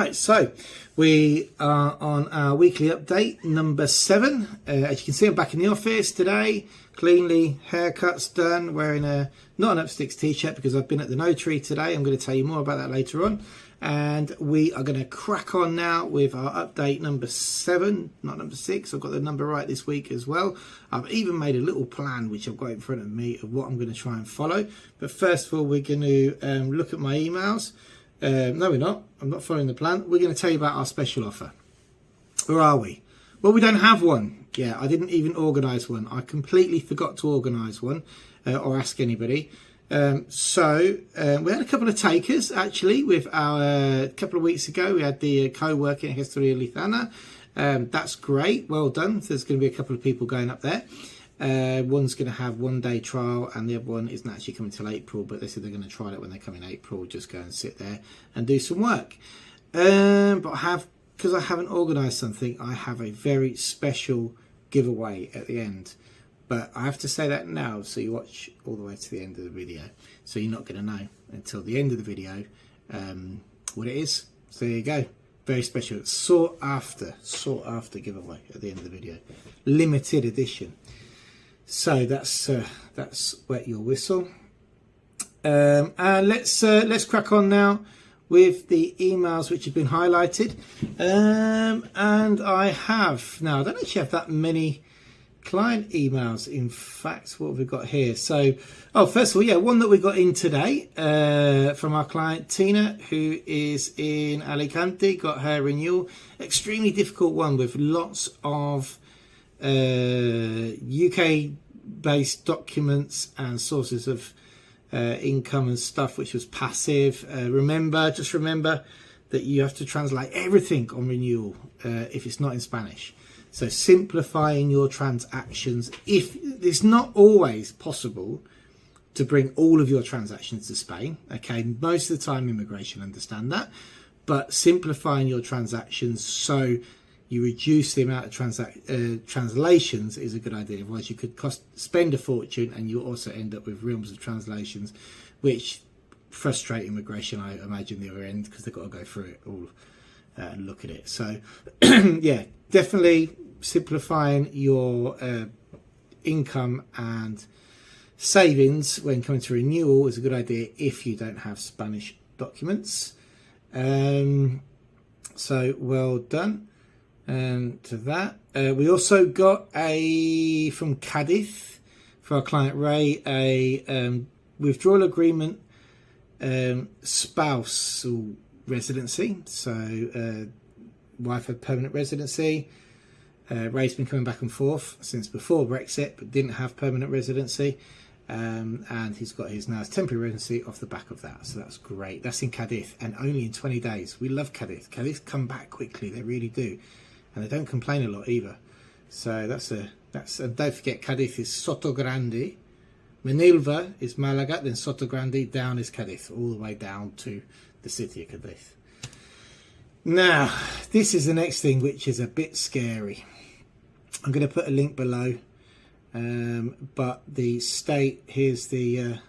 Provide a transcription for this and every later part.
Right, so we are on our weekly update number 7. As you can see, I'm back in the office today, cleanly, haircuts done, wearing not an Upsticks t-shirt because I've been at the notary today. I'm going to tell you more about that later on. And we are going to crack on now with our update number 7, not number 6. I've got the number right this week as well. I've even made a little plan, which I've got in front of me, of what I'm going to try and follow. But first of all, we're going to look at my emails. No, we're not. I'm not following the plan. We're going to tell you about our special offer. Where are we? Well, we don't have one. Yeah, I didn't even organise one. I completely forgot to organise one or ask anybody. So we had a couple of takers actually with our couple of weeks ago. We had the co-working Historia Lithana. That's great. Well done. There's going to be a couple of people going up there. One's going to have 1 day trial and the other one isn't actually coming till April, but they said they're going to try it when they come in April. Just go and sit there and do some work. But because I haven't organised something, I have a very special giveaway at the end. But I have to say that now, so you watch all the way to the end of the video. So you're not going to know until the end of the video what it is. So there you go. Very special. Sought after giveaway at the end of the video. Limited edition. So that's wet your whistle. And let's crack on now with the emails which have been highlighted. And I don't actually have that many client emails. In fact, what have we got here? So, first of all, yeah, one that we got in today from our client Tina, who is in Alicante, got her renewal. Extremely difficult one with lots of UK based documents and sources of income and stuff, which was passive. Just remember that you have to translate everything on renewal if it's not in Spanish. So simplifying your transactions. If it's not always possible to bring all of your transactions to Spain, okay, most of the time immigration understand that, but simplifying your transactions so you reduce the amount of translations is a good idea. Otherwise you could spend a fortune and you also end up with realms of translations which frustrate immigration, I imagine, the other end, because they've got to go through it all and look at it. So yeah, definitely simplifying your income and savings when coming to renewal is a good idea if you don't have Spanish documents. So well done to that. We also got from Cadiz for our client Ray a withdrawal agreement spousal residency. So wife had permanent residency. Ray's been coming back and forth since before Brexit, but didn't have permanent residency, and he's got his now temporary residency off the back of that. So that's great. That's in Cadiz, and only in 20 days. We love Cadiz. Cadiz come back quickly. They really do, and they don't complain a lot either. So that's and don't forget, Cadiz is Soto Grande. Menilva is Malaga, then Soto Grande down is Cadiz, all the way down to the city of Cadiz. Now, this is the next thing, which is a bit scary. I'm going to put a link below, but the state, here's the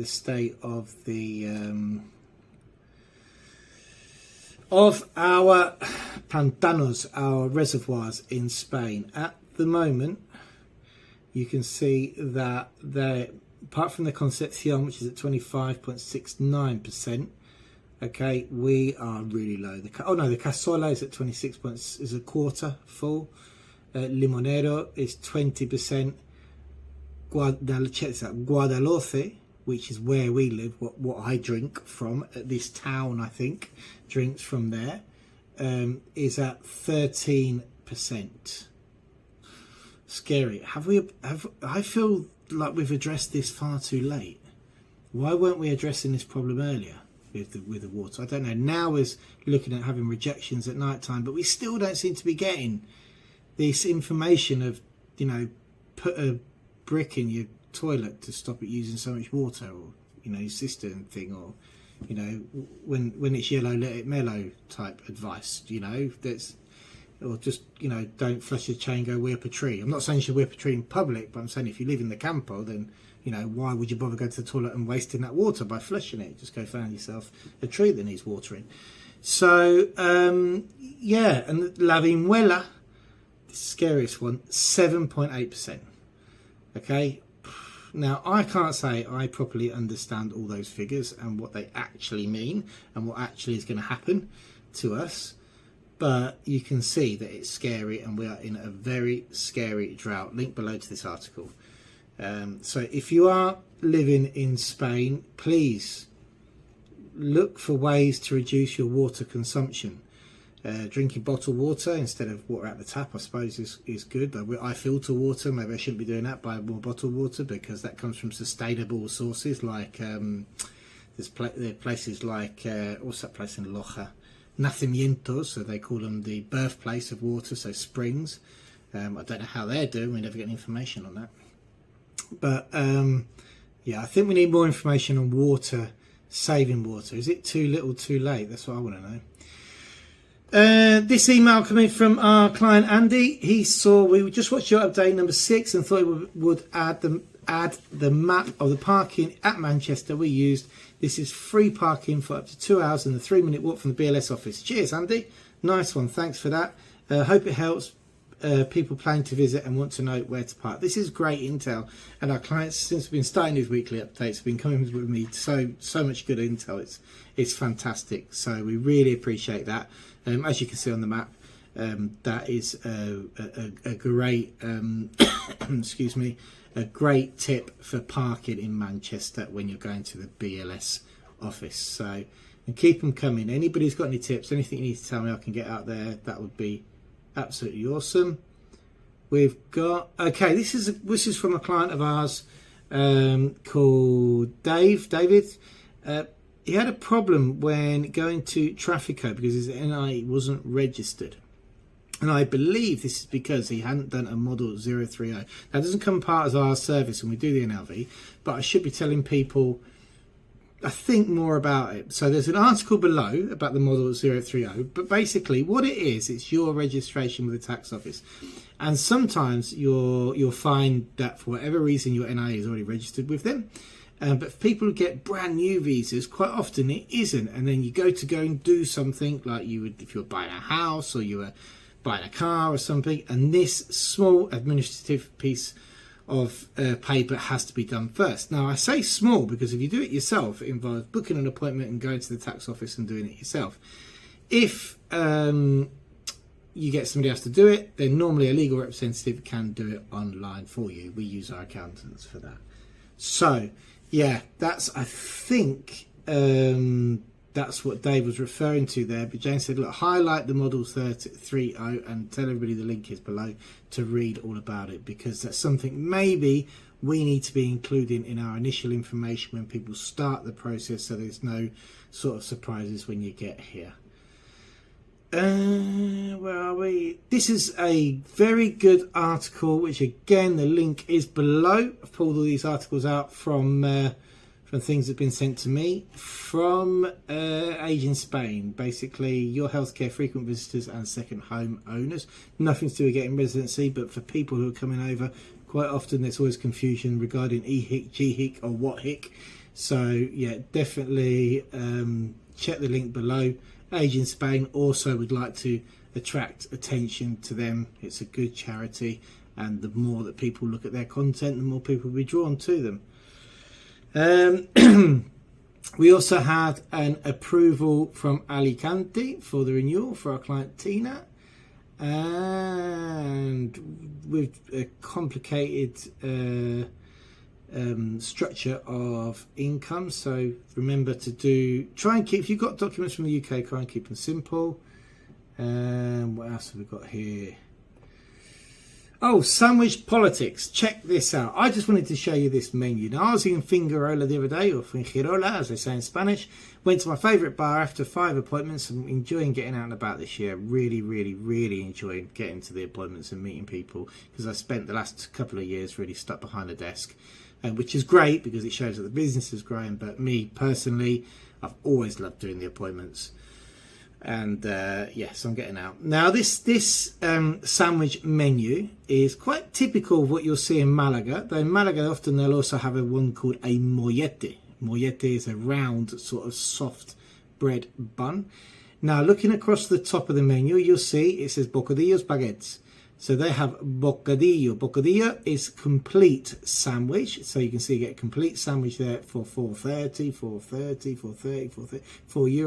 state of our pantanos, our reservoirs in Spain. At the moment, you can see that apart from the Concepcion, which is at 25.69%, okay, we are really low. The Casola is at 26 points, is a quarter full. Limonero is 20%. Guadalhorce, which is where we live, what I drink from, this town I think drinks from there, is at 13%. Scary. I feel like we've addressed this far too late. Why weren't we addressing this problem earlier with the water? I don't know. Now we're looking at having rejections at night time, but we still don't seem to be getting this information of, put a brick in your toilet to stop it using so much water, or your cistern thing, or when it's yellow let it mellow type advice. That's, or just don't flush the chain, go whip a tree. I'm not saying you should whip a tree in public, but I'm saying if you live in the campo, then why would you bother going to the toilet and wasting that water by flushing it? Just go find yourself a tree that needs watering. So yeah, and La Vimuela, the scariest one, 7.8%. Okay, now I can't say I properly understand all those figures and what they actually mean and what actually is going to happen to us, but you can see that it's scary and we are in a very scary drought. Link below to this article. So if you are living in Spain, please look for ways to reduce your water consumption. Drinking bottled water instead of water out the tap, I suppose, is good. I filter water. Maybe I shouldn't be doing that. Buy more bottled water because that comes from sustainable sources. Like there's places like what's that place in Loja? Nacimientos, so they call them the birthplace of water. So springs. I don't know how they're doing. We never get any information on that. But yeah, I think we need more information on water, saving water. Is it too little, too late? That's what I want to know. This email coming from our client Andy. He saw we just watched your update number 6 and thought he would add the map of the parking at Manchester we used. This is free parking for up to 2 hours and a 3-minute walk from the BLS office. Cheers, Andy. Nice one. Thanks for that. Hope it helps people planning to visit and want to know where to park. This is great intel, and our clients, since we've been starting these weekly updates, have been coming with me so much good intel. It's fantastic. So we really appreciate that. As you can see on the map, that is a great excuse me, a great tip for parking in Manchester when you're going to the BLS office. So, and keep them coming. Anybody who's got any tips, anything you need to tell me, I can get out there. That would be absolutely awesome. We've got, okay, this is from a client of ours called David. He had a problem when going to Trafico because his NI wasn't registered. And I believe this is because he hadn't done a model 030. That doesn't come part of our service when we do the NLV, but I should be telling people, I think, more about it. So there's an article below about the model 030, but basically what it is, it's your registration with the tax office. And sometimes you'll find that for whatever reason your NI is already registered with them. But for people who get brand new visas, quite often it isn't. And then you go and do something like you would if you were buying a house or you were buying a car or something. And this small administrative piece of paper has to be done first. Now, I say small because if you do it yourself, it involves booking an appointment and going to the tax office and doing it yourself. If you get somebody else to do it, then normally a legal representative can do it online for you. We use our accountants for that. So, yeah, that's, I think, that's what Dave was referring to there. But James said, look, highlight the model 30 and tell everybody the link is below to read all about it, because that's something maybe we need to be including in our initial information when people start the process, so there's no sort of surprises when you get here. Where are we? This is a very good article, which again the link is below. I've pulled all these articles out from things that have been sent to me from Age in Spain. Basically, your healthcare frequent visitors and second home owners. Nothing to do with getting residency, but for people who are coming over, quite often there's always confusion regarding EHIC, GHIC or what HIC. So yeah, definitely check the link below. Age in Spain also would like to attract attention to them. It's a good charity, and the more that people look at their content, the more people will be drawn to them. We also had an approval from Alicante for the renewal for our client Tina, and with a complicated structure of income. So remember to try and keep, if you've got documents from the UK, try and keep them simple. What else have we got here? Oh, sandwich politics. Check this out. I just wanted to show you this menu. Now, I was in Fingerola the other day, or Fingerola as they say in Spanish. Went to my favourite bar after 5 appointments. I'm enjoying getting out and about this year. Really enjoying getting to the appointments and meeting people, because I spent the last couple of years really stuck behind a desk. Which is great because it shows that the business is growing, but me personally, I've always loved doing the appointments. And yes, I'm getting out. Now this sandwich menu is quite typical of what you'll see in Malaga. Though in Malaga often they'll also have a one called a mollete. Mollete is a round sort of soft bread bun. Now, looking across the top of the menu, you'll see it says bocadillos baguettes. So they have bocadillo. Bocadillo is complete sandwich. So you can see you get a complete sandwich there for €4.30, €4.30, €4,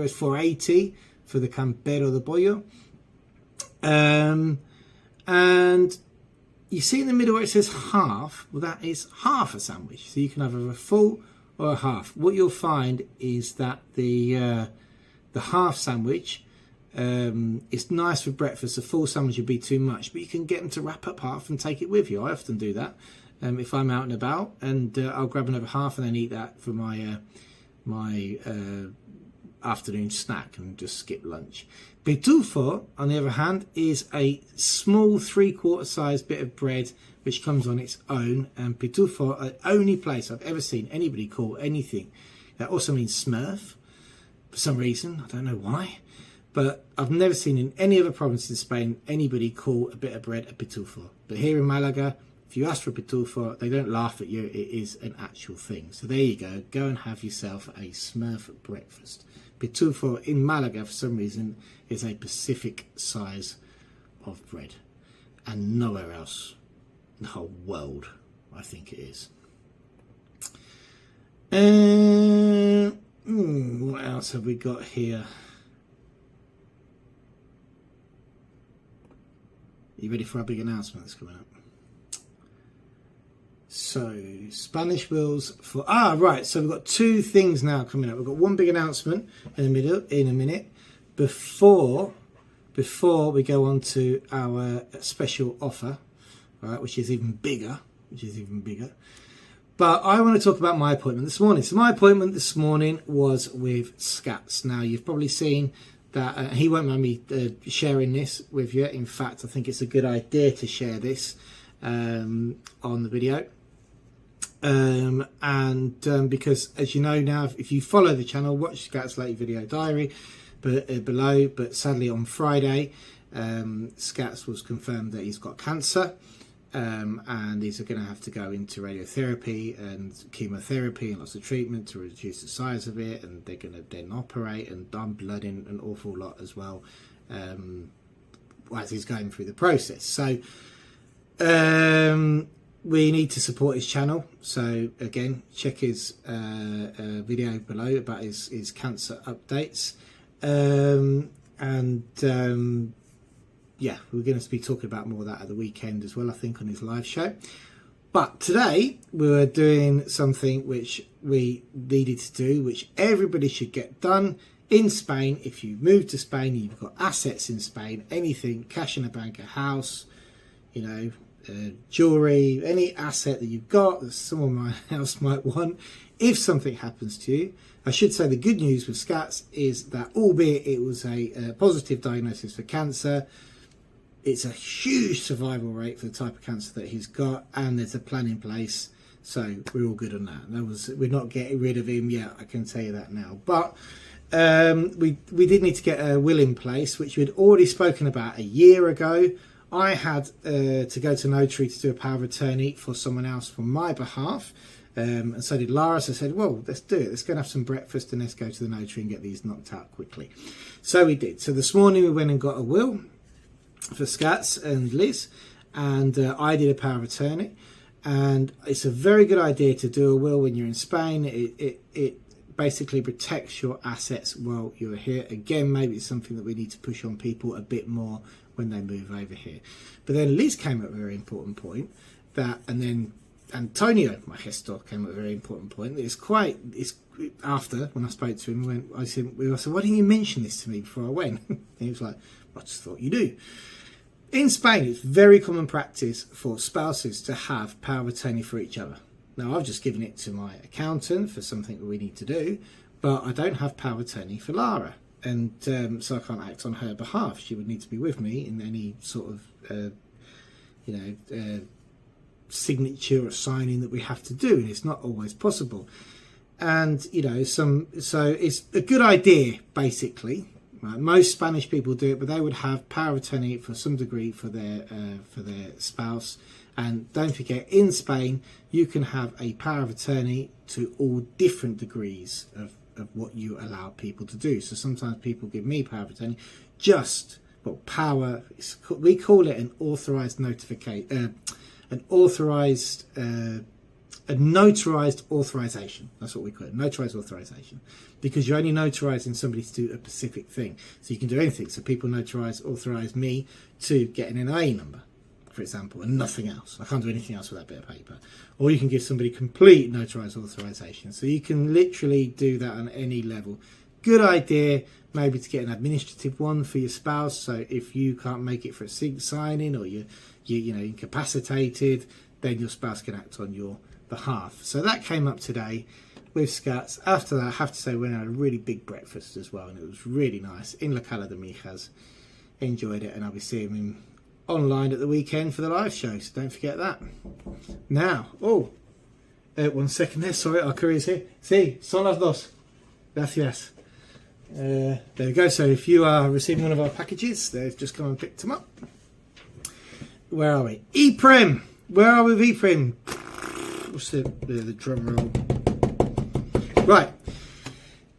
€4.80 for the Campero de Pollo. And you see in the middle where it says half, well, that is half a sandwich. So you can have a full or a half. What you'll find is that the half sandwich it's nice for breakfast. A full sandwich would be too much, but you can get them to wrap up half and take it with you. I often do that if I'm out and about, and I'll grab another half and then eat that for my afternoon snack and just skip lunch. Pitufo, on the other hand, is a small 3/4 size bit of bread which comes on its own. And pitufo, the only place I've ever seen anybody call anything that also means Smurf for some reason. I don't know why. But I've never seen in any other province in Spain anybody call a bit of bread a pitufo. But here in Malaga, if you ask for a pitufo, they don't laugh at you. It is an actual thing. So there you go. Go and have yourself a Smurf breakfast. Pitufo in Malaga, for some reason, is a Pacific size of bread. And nowhere else in the whole world, I think it is. What else have we got here? You ready for our big announcement that's coming up? So, Spanish wheels for... right. So we've got two things now coming up. We've got one big announcement in a minute. Before we go on to our special offer, right, which is even bigger. But I want to talk about my appointment this morning. So my appointment this morning was with Scats. Now, you've probably seen that he won't mind me sharing this with you. In fact, I think it's a good idea to share this on the video. Because as you know now, if you follow the channel, watch Scats Lately Video Diary below. But sadly on Friday, Scats was confirmed that he's got cancer. And he's going to have to go into radiotherapy and chemotherapy and lots of treatment to reduce the size of it, and they're going to then operate and dump blood in an awful lot as well as he's going through the process. So we need to support his channel. So again, check his video below about his cancer updates. Yeah, we're going to be talking about more of that at the weekend as well, I think, on his live show. But today we were doing something which we needed to do, which everybody should get done in Spain. If you move to Spain, you've got assets in Spain, anything, cash in a bank, a house, jewelry, any asset that you've got that someone else might want. If something happens to you, I should say the good news with Scats is that albeit it was a positive diagnosis for cancer, it's a huge survival rate for the type of cancer that he's got, and there's a plan in place, so we're all good on that. We're not getting rid of him yet, I can tell you that now. But we did need to get a will in place, which we'd already spoken about a year ago. I had to go to notary to do a power of attorney for someone else for my behalf, and so did Lara. So I said, well, let's do it. Let's go and have some breakfast and let's go to the notary and get these knocked out quickly. So we did. So this morning we went and got a will for Scats and Liz, and I did a power of attorney. And it's a very good idea to do a will when you're in Spain. It basically protects your assets while you're here. Again, maybe it's something that we need to push on people a bit more when they move over here. But then Liz came at a very important point, and then Antonio, my gestor, came at a very important point. It's after, when I spoke to him, I said, why didn't you mention this to me before I went? And he was like, I just thought you do. In Spain, it's very common practice for spouses to have power of attorney for each other. Now, I've just given it to my accountant for something that we need to do, but I don't have power of attorney for Lara. And so I can't act on her behalf. She would need to be with me in any sort of, signature or signing that we have to do, and it's not always possible. And so it's a good idea, basically. Right? Most Spanish people do it, but they would have power of attorney for some degree for their spouse. And don't forget, in Spain, you can have a power of attorney to all different degrees of of what you allow people to do. So sometimes people give me power of attorney, we call it an authorized a notarized authorization. That's what we call it, notarized authorization, because you're only notarizing somebody to do a specific thing. So you can do anything. So people authorize me to get an NIA number, for example, and nothing else. I can't do anything else with that bit of paper. Or you can give somebody complete notarized authorization. So you can literally do that on any level. Good idea, maybe to get an administrative one for your spouse. So if you can't make it for a sync signing, or you're incapacitated, then your spouse can act on your behalf. So that came up today with Scats. After that, I have to say, we had a really big breakfast as well, and it was really nice in La Cala de Mijas. Enjoyed it, and I'll be seeing him online at the weekend for the live show, so don't forget that. Now, 1 second there, sorry, our courier's here. Sí, son las dos. Gracias. There we go. So if you are receiving one of our packages, they've just come and picked them up. Where are we? Iprem. Where are we with Iprem? What's the drum roll? Right.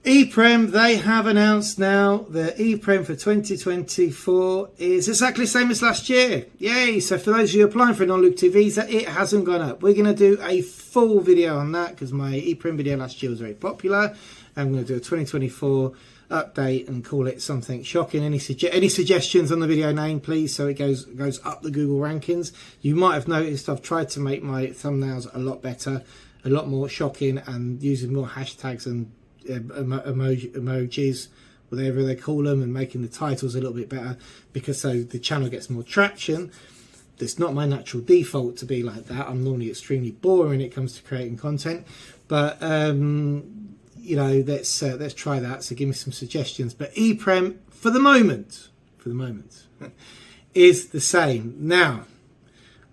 Iprem, they have announced now that Iprem for 2024 is exactly the same as last year. Yay! So for those of you applying for a non-lucrative visa, it hasn't gone up. We're going to do a full video on that because my Iprem video last year was very popular. I'm going to do a 2024 update and call it something shocking. Any suggestions on the video name, please, so it goes up the Google rankings. You might have noticed I've tried to make my thumbnails a lot better, a lot more shocking, and using more hashtags and emojis, whatever they call them, and making the titles a little bit better, because so the channel gets more traction. It's not my natural default to be like that. I'm normally extremely boring when it comes to creating content, but let's try that. So give me some suggestions. But Iprem for the moment is the same. Now,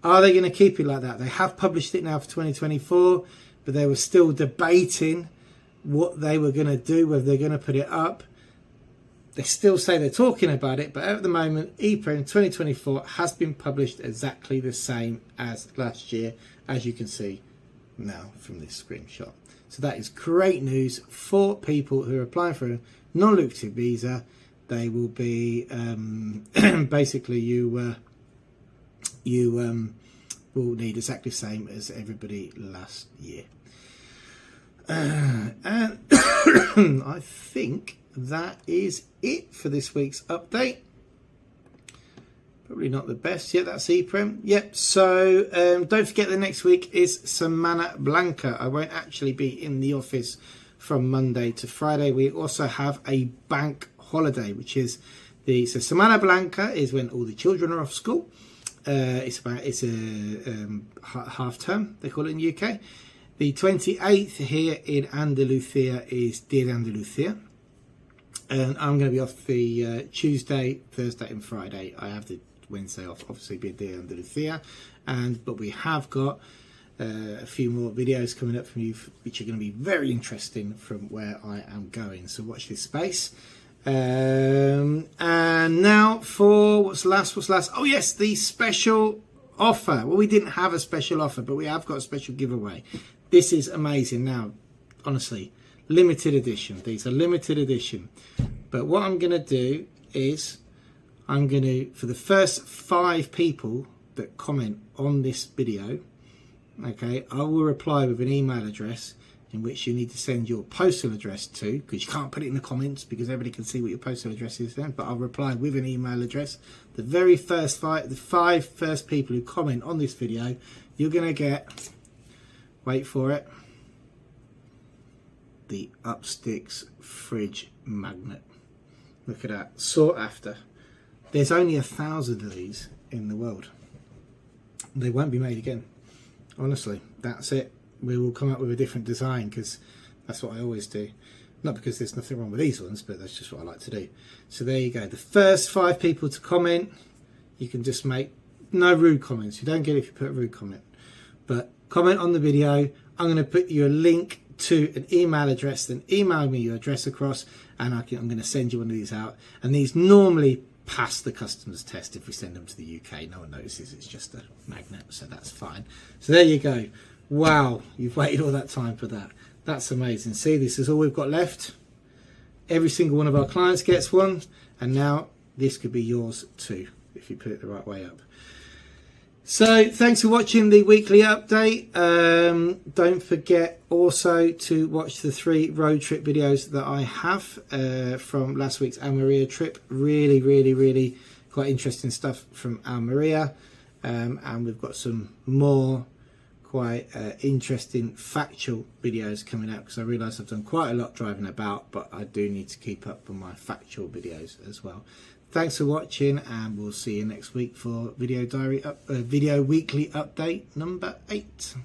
are they going to keep it like that? They have published it now for 2024, but they were still debating what they were going to do, whether they're going to put it up. They still say they're talking about it, but at the moment, Iprem 2024 has been published exactly the same as last year, as you can see now from this screenshot. So that is great news for people who are applying for a non-lucrative visa. They will be basically you will need exactly the same as everybody last year. And I think that is it for this week's update. Probably not the best. Yeah, that's Iprem. Yep. So don't forget that next week is Semana Blanca. I won't actually be in the office from Monday to Friday. We also have a bank holiday, which is so Semana Blanca is when all the children are off school. It's a half term, they call it in the UK. The 28th here in Andalusia is Dia de Andalucía. And I'm going to be off the Tuesday, Thursday and Friday. I have the Wednesday off, obviously, be Dia de Andalucía. But we have got a few more videos coming up from you, which are going to be very interesting from where I am going. So watch this space. And now for what's last? Oh yes, the special offer. Well, we didn't have a special offer, but we have got a special giveaway. This is amazing. Now, honestly, limited edition. These are limited edition. But what I'm going to do is I'm going to, for the first 5 people that comment on this video, okay, I will reply with an email address in which you need to send your postal address to, because you can't put it in the comments because everybody can see what your postal address is then, but I'll reply with an email address. The very first the 5 first people who comment on this video, you're going to get, wait for it, the Upsticks fridge magnet. Look at that, sought after. There's only 1,000 of these in the world. They won't be made again. Honestly, that's it. We will come up with a different design because that's what I always do. Not because there's nothing wrong with these ones, but that's just what I like to do. So there you go. The first 5 people to comment, you can just make no rude comments. You don't get it if you put a rude comment. But comment on the video. I'm going to put you a link to an email address, then email me your address across, and I'm going to send you one of these out. And these normally pass the customs test if we send them to the UK. No one notices, it's just a magnet, so that's fine. So there you go. Wow, you've waited all that time for that. That's amazing. See, this is all we've got left. every single one of our clients gets one, and now this could be yours too if you put it the right way up. So thanks for watching the weekly update. Don't forget also to watch the 3 road trip videos that I have from last week's Almeria trip. Really quite interesting stuff from Almeria, and we've got some more quite interesting factual videos coming out, because I realise I've done quite a lot driving about, but I do need to keep up on my factual videos as well. Thanks for watching, and we'll see you next week for video weekly update number 8.